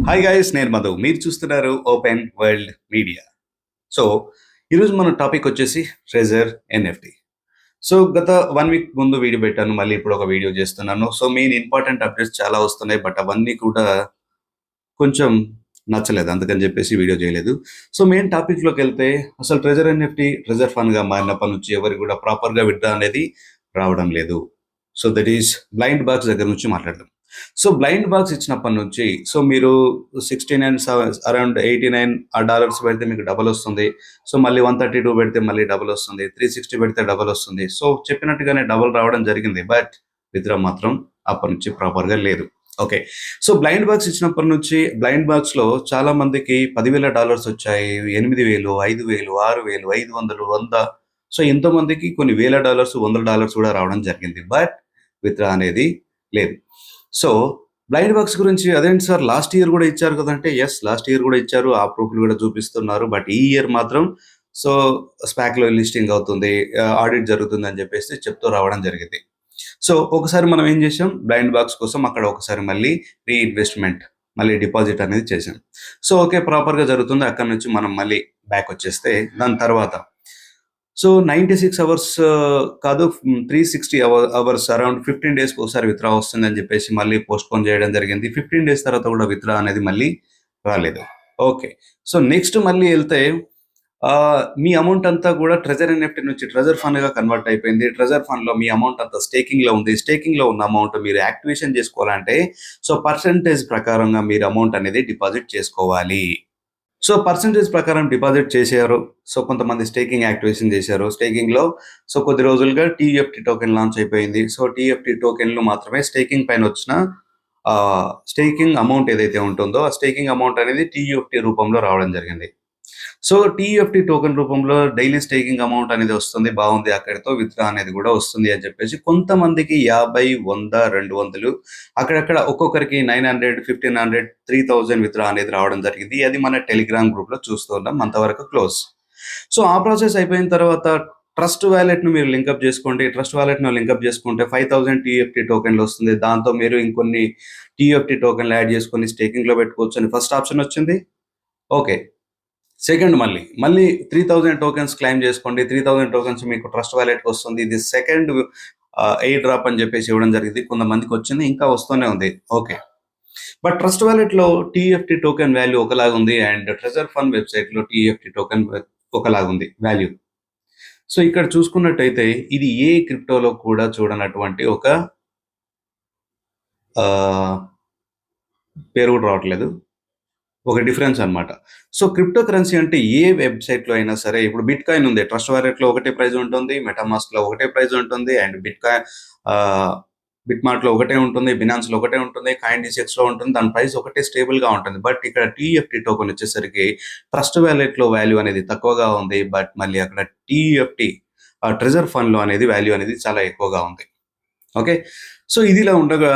Hi guys, నేను మధు. మీరు చూస్తున్నారు ఓపెన్ వరల్డ్ మీడియా. సో ఈరోజు మన టాపిక్ వచ్చేసి ట్రెజర్ ఎన్ఎఫ్టి. సో గత 1 వీక్ ముందు వీడియో పెట్టాను, మళ్ళీ ఇప్పుడు ఒక వీడియో చేస్తున్నాను. సో మెయిన్ ఇంపార్టెంట్ అప్డేట్స్ చాలా వస్తున్నాయి, బట్ అవన్నీ కూడా కొంచెం నచ్చలేదు, అందుకని చెప్పేసి వీడియో చేయలేదు. సో మెయిన్ టాపిక్లోకి వెళ్తే, అసలు ట్రెజర్ ఎన్ఎఫ్టి ట్రెజర్ ఫండ్గా మారినప్పటి నుంచి ఎవరికి కూడా ప్రాపర్గా విత్డ్రా అనేది రావడం లేదు. So that is blind box దగ్గర నుంచి మాట్లాడదాం. సో బ్లైండ్ బాక్స్ ఇచ్చినప్పటి నుంచి, సో మీరు 69 అరౌండ్ $89 పెడితే మీకు డబల్ వస్తుంది. సో మళ్ళీ 132 పెడితే మళ్ళీ డబల్ వస్తుంది, 360 పెడితే డబల్ వస్తుంది. సో చెప్పినట్టుగానే డబల్ రావడం జరిగింది, బట్ విత్డ్రా మాత్రం అప్పటి నుంచి ప్రాపర్గా లేదు. ఓకే. సో బ్లైండ్ బాక్స్ ఇచ్చినప్పటి నుంచి బ్లైండ్ బాక్స్లో చాలా మందికి $10,000 వచ్చాయి, 8,000, 5,000, 6,000, 500, 100. సో ఎంతో మందికి కొన్ని $1,000, $100 కూడా రావడం జరిగింది, బట్ విత్డ్రా అనేది లేదు. సో బ్లైండ్ బాక్స్ గురించి అదేంటి సార్, లాస్ట్ ఇయర్ కూడా ఇచ్చారు కదంటే, ఎస్ లాస్ట్ ఇయర్ కూడా ఇచ్చారు, ఆ ప్రూఫ్లు కూడా చూపిస్తున్నారు. బట్ ఈ ఇయర్ మాత్రం సో స్పాక్లో లిస్టింగ్ అవుతుంది, ఆడిట్ జరుగుతుంది అని చెప్పేసి చెప్తూ రావడం జరిగింది. సో ఒకసారి మనం ఏం చేసాం, బ్లైండ్ బాక్స్ కోసం అక్కడ ఒకసారి మళ్ళీ రీఇన్వెస్ట్మెంట్, మళ్ళీ డిపాజిట్ అనేది చేసాం. సో ఓకే, ప్రాపర్గా జరుగుతుంది. అక్కడ నుంచి మనం మళ్ళీ బ్యాక్ వచ్చేస్తే, దాని తర్వాత సో 96 అవర్స్ కాదు, 360 అవర్స్ అరౌండ్ 15 డేస్కి ఒకసారి విత్డ్రా వస్తుంది అని చెప్పేసి మళ్ళీ పోస్ట్పోన్ చేయడం జరిగింది. 15 డేస్ తర్వాత కూడా విత్డ్రా అనేది మళ్ళీ రాలేదు. ఓకే. సో నెక్స్ట్ మళ్ళీ వెళ్తే, మీ అమౌంట్ అంతా కూడా ట్రెజర్ ఎన్ఎఫ్టీ నుంచి ట్రెజర్ ఫండ్గా కన్వర్ట్ అయిపోయింది. ట్రెజర్ ఫండ్లో మీ అమౌంట్ అంతా స్టేకింగ్లో ఉంది. స్టేకింగ్లో ఉన్న అమౌంట్ మీరు యాక్టివేషన్ చేసుకోవాలంటే, సో పర్సంటేజ్ ప్రకారంగా మీరు అమౌంట్ అనేది డిపాజిట్ చేసుకోవాలి. సో పర్సంటేజ్ ప్రకారం డిపాజిట్ చేశారు. సో కొంతమంది స్టేకింగ్ యాక్టివేషన్ చేశారు. స్టేకింగ్లో సో కొద్ది రోజులుగా టీఎఫ్టీ టోకెన్ లాంచ్ అయిపోయింది. సో టీఎఫ్టీ టోకెన్లు మాత్రమే స్టేకింగ్ పైన వచ్చిన స్టేకింగ్ అమౌంట్ ఏదైతే ఉంటుందో, ఆ స్టేకింగ్ అమౌంట్ అనేది టీఎఫ్టీ రూపంలో రావడం జరిగింది. సో టీఎఫ్టీ టోకెన్ రూపంలో డైలీ స్టేకింగ్ అమౌంట్ అనేది వస్తుంది, బాగుంది, అక్కడితో విత్డ్రా అనేది కూడా వస్తుంది అని చెప్పేసి కొంతమందికి 50, 100, 200, అక్కడక్కడ ఒక్కొక్కరికి 900, 1,500, 3,000 విత్డ్రా అనేది రావడం జరిగింది. అది మన టెలిగ్రామ్ గ్రూప్లో చూస్తున్నాం, అంతవరకు క్లోజ్. సో ఆ ప్రాసెస్ అయిపోయిన తర్వాత ట్రస్ట్ వ్యాలెట్ను మీరు లింకప్ చేసుకోండి. ట్రస్ట్ వ్యాలెట్ను లింకప్ చేసుకుంటే 5,000 టీఎఫ్టీ టోకెన్లు వస్తుంది. దాంతో మీరు ఇంకొన్ని టీఎఫ్టీ టోకెన్లు యాడ్ చేసుకొని స్టేకింగ్లో పెట్టుకోవచ్చు అని ఫస్ట్ ఆప్షన్ వచ్చింది. ఓకే. సెకండ్ మళ్ళీ 3,000 టోకెన్స్ క్లైమ్ చేసుకోండి. 3,000 టోకెన్స్ మీకు ట్రస్ట్ వ్యాలెట్కి వస్తుంది. ఇది సెకండ్ ఎయిర్ డ్రాప్ అని చెప్పేసి ఇవ్వడం జరిగింది. కొంతమందికి వచ్చింది, ఇంకా వస్తూనే ఉంది. ఓకే. బట్ ట్రస్ట్ వ్యాలెట్లో టీఎఫ్టీ టోకెన్ వాల్యూ ఒకలాగా ఉంది, అండ్ ట్రెజర్ ఫండ్ వెబ్సైట్లో టీఎఫ్టీ టోకెన్ ఒకలాగా ఉంది వాల్యూ. సో ఇక్కడ చూసుకున్నట్టయితే ఇది ఏ క్రిప్టోలో కూడా చూడనటువంటి ఒక పేరు కూడా రావట్లేదు, ఒక డిఫరెన్స్ అనమాట. సో క్రిప్టో కరెన్సీ అంటే ఏ వెబ్సైట్లో అయినా సరే, ఇప్పుడు బిట్ కాయిన్ ఉంది, ట్రస్ట్ వ్యాలెట్లో ఒకటే ప్రైజ్ ఉంటుంది, మెటామాస్క్లో ఒకటే ప్రైజ్ ఉంటుంది, అండ్ బిట్మార్ట్లో ఒకటే ఉంటుంది, బినాన్స్లో ఒకటే ఉంటుంది, కాయిన్6లో ఉంటుంది, దాని ప్రైస్ ఒకటే స్టేబుల్గా ఉంటుంది. బట్ ఇక్కడ టీఎఫ్టీ టోకెన్ వచ్చేసరికి ట్రస్ట్ వ్యాలెట్లో వాల్యూ అనేది తక్కువగా ఉంది, బట్ మళ్ళీ అక్కడ టీఎఫ్టీ ట్రెజర్ ఫండ్లో అనేది వాల్యూ అనేది చాలా ఎక్కువగా ఉంది. ఓకే. సో ఇదిలా ఉండగా,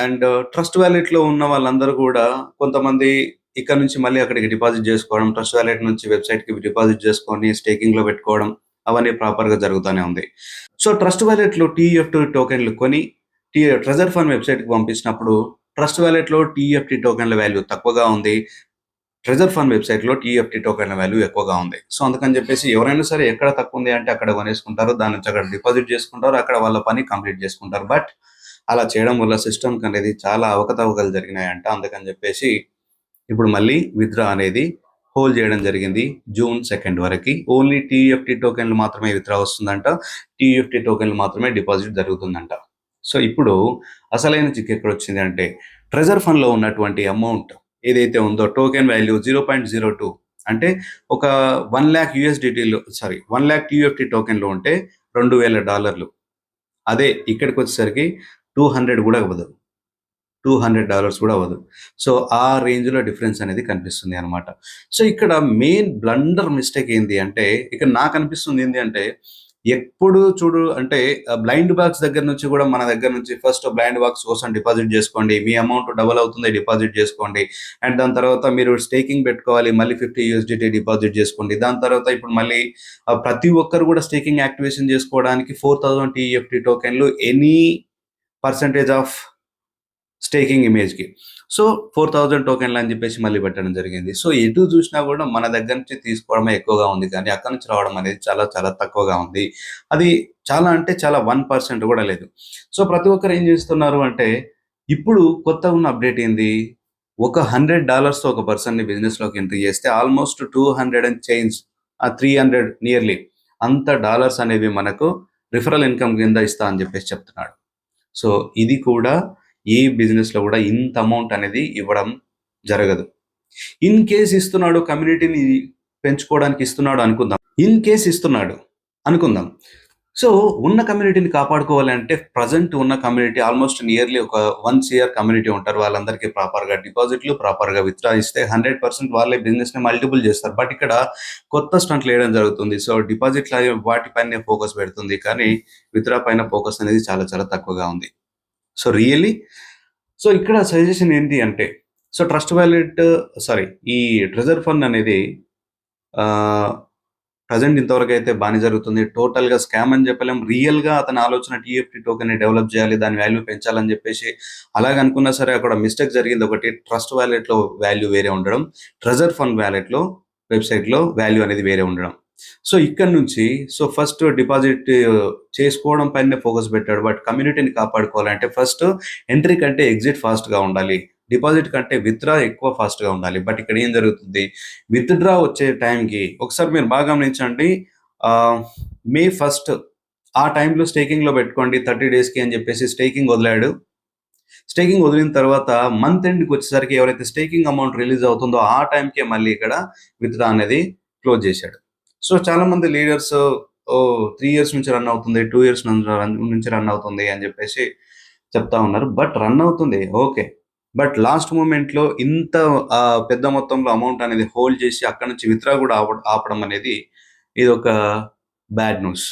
అండ్ ట్రస్ట్ వ్యాలెట్లో ఉన్న వాళ్ళందరూ కూడా కొంతమంది ఇక్కడ నుంచి మళ్ళీ అక్కడికి డిపాజిట్ చేసుకోవడం, ట్రస్ట్ వ్యాలెట్ నుంచి వెబ్సైట్కి డిపాజిట్ చేసుకొని స్టేకింగ్లో పెట్టుకోవడం, అవన్నీ ప్రాపర్గా జరుగుతూనే ఉంది. సో ట్రస్ట్ వ్యాలెట్లో టీఎఫ్టీ టోకెన్లు కొని ట్రెజర్ ఫండ్ వెబ్సైట్కి పంపించినప్పుడు ట్రస్ట్ వ్యాలెట్లో టీఎఫ్టీ టోకెన్ల వాల్యూ తక్కువగా ఉంది, ట్రెజర్ ఫండ్ వెబ్సైట్లో టీఎఫ్టీ టోకెన్ల వాల్యూ ఎక్కువగా ఉంది. సో అందుకని చెప్పేసి ఎవరైనా సరే ఎక్కడ తక్కువ ఉంది అంటే అక్కడ కొనేసుకుంటారు, దాని నుంచి అక్కడ డిపాజిట్ చేసుకుంటారు, అక్కడ వాళ్ళ పని కంప్లీట్ చేసుకుంటారు. బట్ అలా చేయడం వల్ల సిస్టమ్కి అనేది చాలా అవకతవకలు జరిగినాయంట. అందుకని చెప్పేసి ఇప్పుడు మళ్ళీ విత్డ్రా అనేది హోల్డ్ చేయడం జరిగింది June 2 వరకు. ఓన్లీ టీఎఫ్టీ టోకెన్లు మాత్రమే విత్డ్రా వస్తుందంట, టీఎఫ్టీ టోకెన్లు మాత్రమే డిపాజిట్ జరుగుతుందంట. సో ఇప్పుడు అసలైన చిక్ ఎక్కడ వచ్చింది అంటే, ట్రెజర్ ఫండ్లో ఉన్నటువంటి అమౌంట్ ఏదైతే ఉందో టోకెన్ వాల్యూ 0.02, అంటే ఒక 1 lakh USDTలో 1 lakh టీఎఫ్టీ టోకెన్లు ఉంటే $2,000. అదే ఇక్కడికి వచ్చేసరికి 200 కూడా అవ్వదు, $200 కూడా అవ్వదు. సో ఆ రేంజ్లో డిఫరెన్స్ అనేది కనిపిస్తుంది అనమాట. సో ఇక్కడ మెయిన్ బ్లండర్ మిస్టేక్ ఏంది అంటే, ఇక్కడ నాకు అనిపిస్తుంది ఏంటి అంటే, ఎప్పుడు చూడు అంటే బ్లైండ్ బాక్స్ దగ్గర నుంచి కూడా మన దగ్గర నుంచి ఫస్ట్ బ్లైండ్ బాక్స్ కోసం డిపాజిట్ చేసుకోండి, మీ అమౌంట్ డబల్ అవుతుంది, డిపాజిట్ చేసుకోండి, అండ్ దాని తర్వాత మీరు స్టేకింగ్ పెట్టుకోవాలి, మళ్ళీ 50 USDT డిపాజిట్ చేసుకోండి. దాని తర్వాత ఇప్పుడు మళ్ళీ ప్రతి ఒక్కరు కూడా స్టేకింగ్ యాక్టివేషన్ చేసుకోవడానికి 4,000 టీఎఫ్టీ టోకెన్లు ఎనీ పర్సంటేజ్ ఆఫ్ స్టేకింగ్ ఇమేజ్కి. సో 4000 టోకెన్లు అని చెప్పేసి మళ్ళీ పెట్టడం జరిగింది. సో ఎటు చూసినా కూడా మన దగ్గర నుంచి తీసుకోవడమే ఎక్కువగా ఉంది కానీ అక్కడ నుంచి రావడం అనేది చాలా చాలా తక్కువగా ఉంది. అది చాలా అంటే చాలా 1% కూడా లేదు. సో ప్రతి ఒక్కరు ఏం చేస్తున్నారు అంటే ఇప్పుడు కొత్తగా ఉన్న అప్డేట్ ఏంది, ఒక $100 ఒక పర్సన్ని బిజినెస్లోకి ఎంట్రీ చేస్తే ఆల్మోస్ట్ 200 అండ్ చేంజ్ 300 నియర్లీ అంత డాలర్స్ అనేవి మనకు రిఫరల్ ఇన్కమ్ కింద ఇస్తా అని చెప్పేసి చెప్తున్నాడు. సో ఇది కూడా ఏ బిజినెస్లో కూడా ఇంత అమౌంట్ అనేది ఇవ్వడం జరగదు. ఇన్ కేస్ ఇస్తున్నాడు, కమ్యూనిటీని పెంచుకోవడానికి ఇస్తున్నాడు అనుకుందాం. ఇన్ కేస్ ఇస్తున్నాడు అనుకుందాం. సో ఉన్న కమ్యూనిటీని కాపాడుకోవాలంటే ప్రజెంట్ ఉన్న కమ్యూనిటీ ఆల్మోస్ట్ నియర్లీ ఒక 1 CR కమ్యూనిటీ ఉంటారు. వాళ్ళందరికీ ప్రాపర్గా డిపాజిట్లు, ప్రాపర్గా విత్డ్రా ఇస్తే 100% వాళ్ళే బిజినెస్ని మల్టిపుల్ చేస్తారు. బట్ ఇక్కడ కొత్త స్టంట్లు వేయడం జరుగుతుంది. సో డిపాజిట్లు వాటిపైనే ఫోకస్ పెడుతుంది కానీ విత్డ్రా పైన ఫోకస్ అనేది చాలా చాలా తక్కువగా ఉంది. సో రియల్లీ సో ఇక్కడ సజెషన్ ఏంటి అంటే సో ట్రస్ట్ వ్యాలెట్ ఈ ట్రెజర్ ఫండ్ అనేది ప్రజెంట్ ఇంతవరకు అయితే బాగానే జరుగుతుంది. టోటల్గా స్కామ్ అని చెప్పలేం. రియల్గా అతని ఆలోచన TFT టోకెన్ని డెవలప్ చేయాలి, దాని వాల్యూ పెంచాలని చెప్పేసి అలాగనుకున్నా సరే అక్కడ మిస్టేక్ జరిగింది. ఒకటి, ట్రస్ట్ వ్యాలెట్లో వాల్యూ వేరే ఉండడం, ట్రెజర్ ఫండ్ వ్యాలెట్లో వెబ్సైట్లో వాల్యూ అనేది వేరే ఉండడం. సో ఇక్కడ నుంచి ఫస్ట్ డిపాజిట్ చేసుకోవడం పైన ఫోకస్ పెట్టాడు. బట్ కమ్యూనిటీని కాపాడుకోవాలంటే ఫస్ట్ ఎంట్రీ కంటే ఎగ్జిట్ ఫాస్ట్గా ఉండాలి, డిపాజిట్ కంటే విత్డ్రా ఎక్కువ ఫాస్ట్గా ఉండాలి. బట్ ఇక్కడ ఏం జరుగుతుంది, విత్డ్రా వచ్చే టైంకి ఒకసారి మీరు బాగా గమనించండి, May 1 ఆ టైంలో స్టేకింగ్లో పెట్టుకోండి 30 డేస్కి అని చెప్పేసి స్టేకింగ్ వదిలాడు. స్టేకింగ్ వదిలిన తర్వాత మంత్ ఎండ్కి వచ్చేసరికి ఎవరైతే స్టేకింగ్ అమౌంట్ రిలీజ్ అవుతుందో ఆ టైంకే మళ్ళీ ఇక్కడ విత్డ్రా అనేది క్లోజ్ చేశాడు. సో చాలా మంది లీడర్స్ 3 ఇయర్స్ నుంచి రన్ అవుతుంది, 2 ఇయర్స్ నుంచి రన్ అవుతుంది అని చెప్పేసి చెప్తా ఉన్నారు. బట్ రన్ అవుతుంది ఓకే, బట్ లాస్ట్ మూమెంట్లో ఇంత పెద్ద మొత్తంలో అమౌంట్ అనేది హోల్డ్ చేసి అక్కడ నుంచి విత్డ్రా కూడా ఆపడం అనేది ఇది ఒక బ్యాడ్ న్యూస్.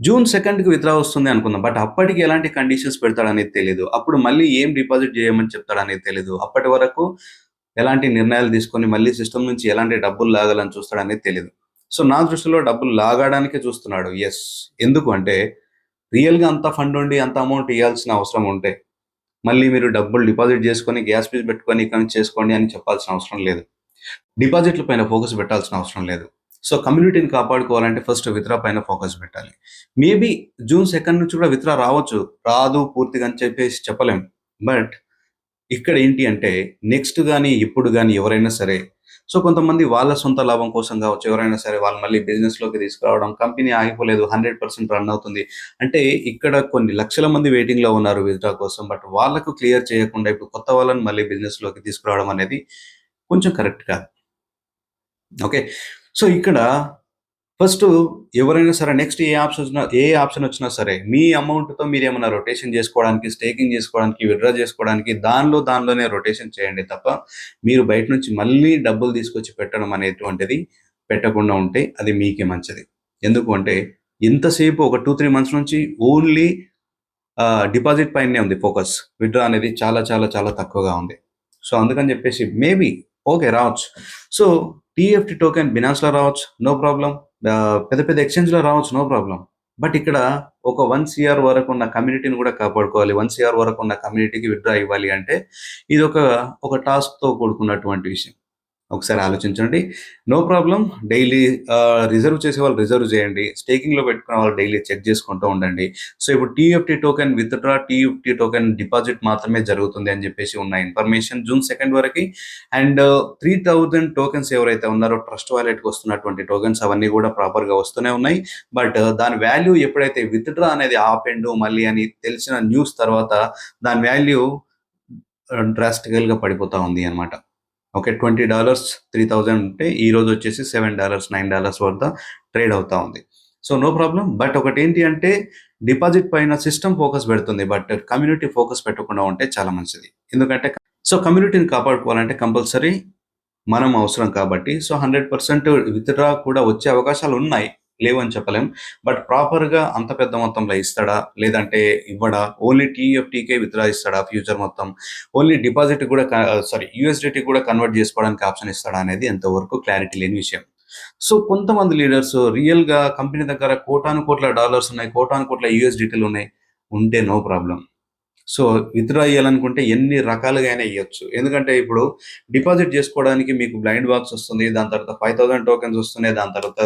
June 2కి విత్డ్రా వస్తుంది అనుకుందాం. బట్ అప్పటికి ఎలాంటి కండిషన్స్ పెడతాడనేది తెలియదు. అప్పుడు మళ్ళీ ఏం డిపాజిట్ చేయమని చెప్తాడనేది తెలియదు. అప్పటి వరకు ఎలాంటి నిర్ణయాలు తీసుకొని మళ్ళీ సిస్టమ్ నుంచి ఎలాంటి డబ్బులు లాగాలని చూస్తాడనేది తెలియదు. సో నా దృష్టిలో డబ్బులు లాగడానికే చూస్తున్నాడు. ఎస్, ఎందుకు అంటే రియల్గా అంత ఫండ్ ఉండి అంత అమౌంట్ ఇవ్వాల్సిన అవసరం ఉంటే మళ్ళీ మీరు డబ్బులు డిపాజిట్ చేసుకొని గ్యాస్ ఫీజు పెట్టుకొని ఇక్కడ నుంచి చేసుకోండి అని చెప్పాల్సిన అవసరం లేదు. డిపాజిట్ల పైన ఫోకస్ పెట్టాల్సిన అవసరం లేదు. సో కమ్యూనిటీని కాపాడుకోవాలంటే ఫస్ట్ విత్డ్రా పైన ఫోకస్ పెట్టాలి. మేబీ June 2 నుంచి కూడా విత్డ్రా రావచ్చు, రాదు పూర్తిగా అని చెప్పేసి చెప్పలేం. బట్ ఇక్కడ ఏంటి అంటే నెక్స్ట్ కానీ ఇప్పుడు కానీ ఎవరైనా సరే సో కొంతమంది వాళ్ళ సొంత లాభం కోసం కావచ్చు, ఎవరైనా సరే వాళ్ళు మళ్ళీ బిజినెస్లోకి తీసుకురావడం, కంపెనీ ఆగిపోలేదు 100% రన్ అవుతుంది అంటే ఇక్కడ కొన్ని లక్షల మంది వెయిటింగ్లో ఉన్నారు విత్డ్రా కోసం. బట్ వాళ్ళకు క్లియర్ చేయకుండా ఇప్పుడు కొత్త వాళ్ళని మళ్ళీ బిజినెస్లోకి తీసుకురావడం అనేది కొంచెం కరెక్ట్ కాదు. ఓకే, సో ఇక్కడ ఫస్ట్ ఎవరైనా సరే నెక్స్ట్ ఏ ఆప్షన్ వచ్చినా సరే మీ అమౌంట్తో మీరు ఏమైనా రొటేషన్ చేసుకోవడానికి, స్టేకింగ్ చేసుకోవడానికి, విత్డ్రా చేసుకోవడానికి దానిలోనే రొటేషన్ చేయండి తప్ప మీరు బయట నుంచి మళ్ళీ డబ్బులు తీసుకొచ్చి పెట్టడం అనేటువంటిది పెట్టకుండా ఉంటే అది మీకే మంచిది. ఎందుకు అంటే ఇంతసేపు ఒక 2-3 మంత్స్ నుంచి ఓన్లీ డిపాజిట్ పైనే ఉంది ఫోకస్, విత్డ్రా అనేది చాలా చాలా చాలా తక్కువగా ఉంది. సో అందుకని చెప్పేసి మేబీ ఓకే రావచ్చు. సో TFT టోకెన్ బినాన్స్లో రావచ్చు, నో ప్రాబ్లం. పెద్ద పెద్ద ఎక్స్చేంజ్లో రావచ్చు, నో ప్రాబ్లం. బట్ ఇక్కడ ఒక 1 CR వరకు ఉన్న కమ్యూనిటీని కూడా కాపాడుకోవాలి. 1 CR వరకు ఉన్న కమ్యూనిటీకి విత్డ్రా ఇవ్వాలి అంటే ఇది ఒక టాస్క్తో కూడుకున్నటువంటి విషయం. ఒకసారి ఆలోచించండి. నో ప్రాబ్లం, డైలీ రిజర్వ్ చేసే వాళ్ళు రిజర్వ్ చేయండి, స్టేకింగ్లో పెట్టుకునే వాళ్ళు డైలీ చెక్ చేసుకుంటూ ఉండండి. సో ఇప్పుడు TFT token withdraw, TFT token deposit మాత్రమే జరుగుతుంది అని చెప్పేసి ఉన్న ఇన్ఫర్మేషన్ June 2 వరకు. అండ్ 3000 టోకెన్స్ ఎవరైతే ఉన్నారో ట్రస్ట్ వాలెట్కి వస్తున్నటువంటి టోకెన్స్ అవన్నీ కూడా ప్రాపర్గా వస్తూనే ఉన్నాయి. బట్ దాని వాల్యూ ఎప్పుడైతే విత్డ్రా అనేది ఆపెండు మళ్ళీ అని తెలిసిన న్యూస్ తర్వాత దాని వాల్యూ డ్రాస్టికల్గా పడిపోతూ ఉంది అనమాట. ఓకే, $20 3000 ఉంటే ఈరోజు వచ్చేసి $7 $9 వద్ద ట్రేడ్ అవుతా ఉంది. So no problem. బట్ ఒకటి ఏంటి అంటే డిపాజిట్ పైన సిస్టమ్ ఫోకస్ పెడుతుంది, బట్ కమ్యూనిటీ ఫోకస్ పెట్టకుండా ఉంటే చాలా మంచిది. ఎందుకంటే సో కమ్యూనిటీని కాపాడుకోవాలంటే కంపల్సరీ మనం అవసరం కాబట్టి సో 100% విత్డ్రా కూడా వచ్చే అవకాశాలు ఉన్నాయి, లేవని చెప్పలేం. బట్ ప్రాపర్గా అంత పెద్ద మొత్తంలో ఇస్తాడా లేదంటే ఇవ్వడా, ఓన్లీ TFTకే విత్డ్రా ఇస్తాడా ఫ్యూచర్ మొత్తం, ఓన్లీ డిపాజిట్ కూడా USDT కూడా కన్వర్ట్ చేసుకోవడానికి ఆప్షన్ ఇస్తాడా అనేది ఎంతవరకు క్లారిటీ లేని విషయం. సో కొంతమంది లీడర్స్ రియల్గా కంపెనీ దగ్గర కోటాను కోట్ల డాలర్స్ ఉన్నాయి, కోటాను కోట్ల USDTలు ఉన్నాయి ఉంటే నో ప్రాబ్లం. సో విత్‌డ్రా ఇయ్యాలనుకుంటే ఎన్ని రకాలుగా అయినా ఇయ్యొచ్చు. ఎందుకంటే ఇప్పుడు డిపాజిట్ జేసుకోవడానికి మీకు బ్లైండ్ బాక్స్ వస్తుంది. దాని తర్వాత 5000 టోకెన్స్ వస్తున్నాయి. దాని తర్వాత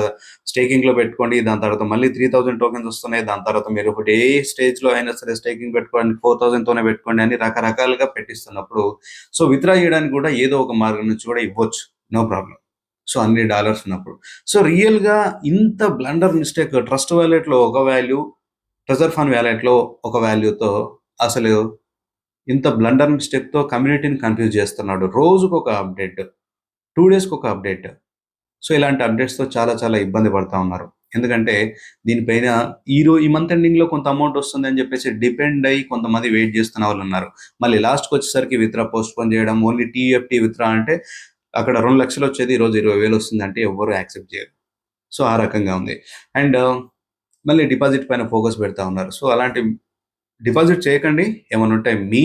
స్టేకింగ్‌లో పెట్టుకోండి. దాని తర్వాత మళ్ళీ 3000 టోకెన్స్ వస్తున్నాయి. దాని తర్వాత మీరు ఒకటి ఏ స్టేజ్‌లో అయినా సరే స్టేకింగ్ పెట్టుకోవడానికి 4000 తోనే పెట్టుకోండి అని రకరకాలుగా పెట్టిస్తున్నప్పుడు, సో విత్‌డ్రా ఇయ్యడానికి గూడా ఏదో ఒక మార్గం నుంచి కూడా ఇవ్వచ్చు. No problem. సో అన్ని డాలర్స్ ఉన్నప్పుడు. సో రియల్‌గా ఇంత బ్లండర్ మిస్టేక్ ట్రస్ట్ వాలెట్‌లో ఒక వాల్యూ, ట్రెజర్ ఫండ్ వాలెట్‌లో ఒక వాల్యూతో అసలు ఇంత బ్లండర్ మిస్టేక్‌తో కమ్యూనిటీని కన్‌ఫ్యూజ్ చేస్తున్నాడు. రోజుకొక అప్డేట్, 2 డేస్‌కొక అప్డేట్. సో, ఇలాంటి అప్డేట్స్‌తో చాలా చాలా ఇబ్బంది పడతా ఉన్నారు. ఎందుకంటే దీనిపైన ఈ మంత్ ఎండింగ్‌లో కొంత అమౌంట్ వస్తుందని చెప్పేసి డిపెండ్ అయ్యి కొంతమంది వెయిట్ చేస్తున్న వాళ్ళున్నారు. మళ్ళీ లాస్ట్‌కొచ్చేసరికి విత్‌డ్రా పోస్ట్‌పోన్ చేయడం, ఓన్లీ టీఎఫ్‌టీ విత్‌డ్రా అంటే అక్కడ 2,00,000 వచ్చేది ఈరోజు 20,000 వస్తుందంటే ఎవ్వరు యాక్సెప్ట్ చేయరు. సో, ఆ రకంగా ఉంది. అండ్ మళ్ళీ డిపాజిట్ పైన ఫోకస్ పెడతా ఉన్నారు. సో, అలాంటి డిపాజిట్ చేయకండి. ఏమన్నా ఉంటే మీ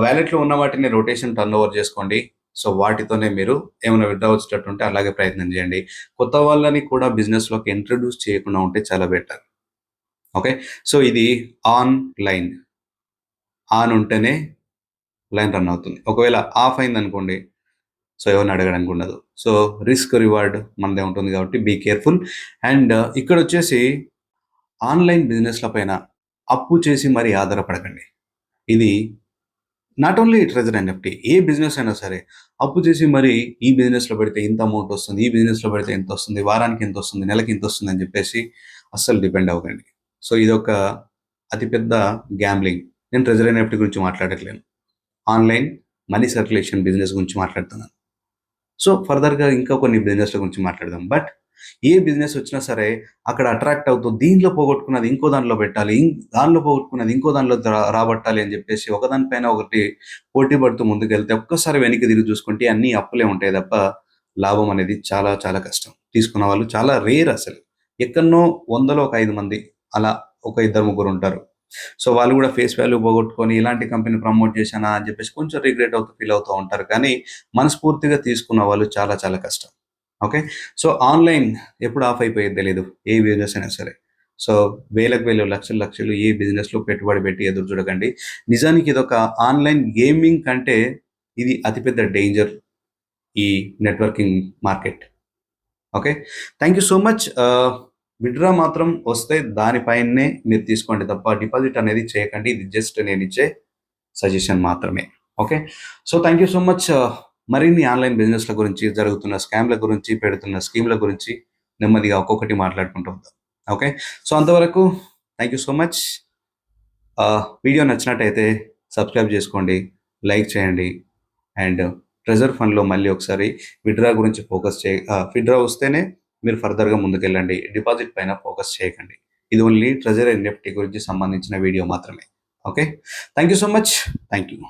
వాలెట్‌లో ఉన్న వాటిని రొటేషన్ టర్నోవర్ చేసుకోండి. సో, వాటితోనే మీరు ఏమైనా విత్‌డ్రా వచ్చేటట్టు ఉంటే అలాగే ప్రయత్నం చేయండి. కొత్త వాళ్ళని కూడా బిజినెస్‌లోకి ఇంట్రొడ్యూస్ చేయకుండా ఉంటే చాలా బెటర్. ఓకే. సో, ఇది ఆన్‌లైన్. ఆన్ ఉంటేనే లైన్ రన్ అవుతుంది. ఒకవేళ ఆఫ్ అయిందనుకోండి, సో, ఎవరిని అడగడానికి ఉండదు. సో, రిస్క్ రివార్డ్ మనదే ఉంటుంది కాబట్టి బీ కేర్‌ఫుల్. అండ్ ఇక్కడొచ్చేసి ఆన్‌లైన్ బిజినెస్‌ల పైన అప్పు చేసి మరీ ఆధారపడకండి. ఇది not only treasure NFT, A business అయినా సరే అప్పు చేసి మరి ఈ బిజినెస్‌లో పెడితే ఇంత అమౌంట్ వస్తుంది, ఈ బిజినెస్‌లో పెడితే ఇంత వస్తుంది, వారానికి ఇంత వస్తుంది, నెలకి ఇంత వస్తుంది అని చెప్పేసి అస్సలు డిపెండ్ అవ్వకండి. సో, ఇదొక అతిపెద్ద గ్యాంబ్లింగ్. నేను ట్రెజర్ ఎన్ఎఫ్టీ గురించి మాట్లాడట్లేను. ఆన్‌లైన్ మనీ సర్క్యులేషన్ బిజినెస్ గురించి మాట్లాడుతున్నాను. సో, ఫర్దర్‌గా ఇంకా కొన్ని బిజినెస్‌ల గురించి మాట్లాడదాం. బట్ ఏ బిజినెస్ వచ్చినా సరే అక్కడ అట్రాక్ట్ అవుతూ దీంట్లో పోగొట్టుకున్నది ఇంకో దాంట్లో పెట్టాలి. దానిలో పోగొట్టుకున్నది ఇంకో దాంట్లో రాబట్టాలి అని చెప్పేసి ఒకదాని పైన ఒకటి పోటీ పడుతూ ముందుకెళ్తే ఒక్కసారి వెనక్కి తిరిగి చూసుకుంటే అన్నీ అప్పులే ఉంటాయి తప్ప లాభం అనేది చాలా చాలా కష్టం. తీసుకున్న వాళ్ళు చాలా రేర్ అసలు. ఎక్కడనో 100లో ఒక 5 మంది అలా ఒక ఇద్దరు ముగ్గురు ఉంటారు. సో, వాళ్ళు కూడా ఫేస్ వాల్యూ పోగొట్టుకొని ఇలాంటి కంపెనీ ప్రమోట్ చేశానా అని చెప్పేసి కొంచెం రిగ్రెట్ అవుతూ ఫీల్ అవుతూ ఉంటారు. కానీ మనస్ఫూర్తిగా తీసుకున్న వాళ్ళు చాలా చాలా కష్టం. ఓకే. సో, ఆన్‌లైన్ ఎప్పుడు ఆఫ్ అయిపోయేది తెలీదు. ఏ బిజినెస్ అయినా సరే. సో, వేలకు వేలు, లక్షలు లక్షలు ఏ బిజినెస్‌లో పెట్టుబడి పెట్టి ఎదురు చూడకండి. నిజానికి ఇదొక ఆన్‌లైన్ గేమింగ్ కంటే ఇది అతిపెద్ద డేంజర్ ఈ networking market. Okay. Thank you so much. Withdraw మాత్రం వస్తే దాని పైనే మీరు తీసుకోండి తప్ప డిపాజిట్ అనేది చేయకండి. ఇది జస్ట్ నేనిచ్చే సజెషన్ మాత్రమే. Okay. So, thank you so much. మరిన్ని ఆన్‌లైన్ బిజినెస్‌ల గురించి, జరుగుతున్న స్కామ్‌ల గురించి, పెడుతున్న స్కీమ్‌ల గురించి నెమ్మదిగా ఒక్కొక్కటి మాట్లాడుకుంటూ ఉందాం. ఓకే. సో, అంతవరకు thank you so much. Video నచ్చినట్టయితే సబ్స్క్రైబ్ చేసుకోండి, లైక్ చేయండి. అండ్ ట్రెజర్ ఫండ్‌లో మళ్ళీ ఒకసారి విత్‌డ్రా గురించి విత్‌డ్రా వస్తేనే మీరు ఫర్దర్‌గా ముందుకెళ్ళండి. డిపాజిట్ పైన ఫోకస్ చేయకండి. ఇది ఓన్లీ ట్రెజర్ ఎన్ఎఫ్టీ గురించి సంబంధించిన వీడియో మాత్రమే. Okay. Thank you so much. Thank you.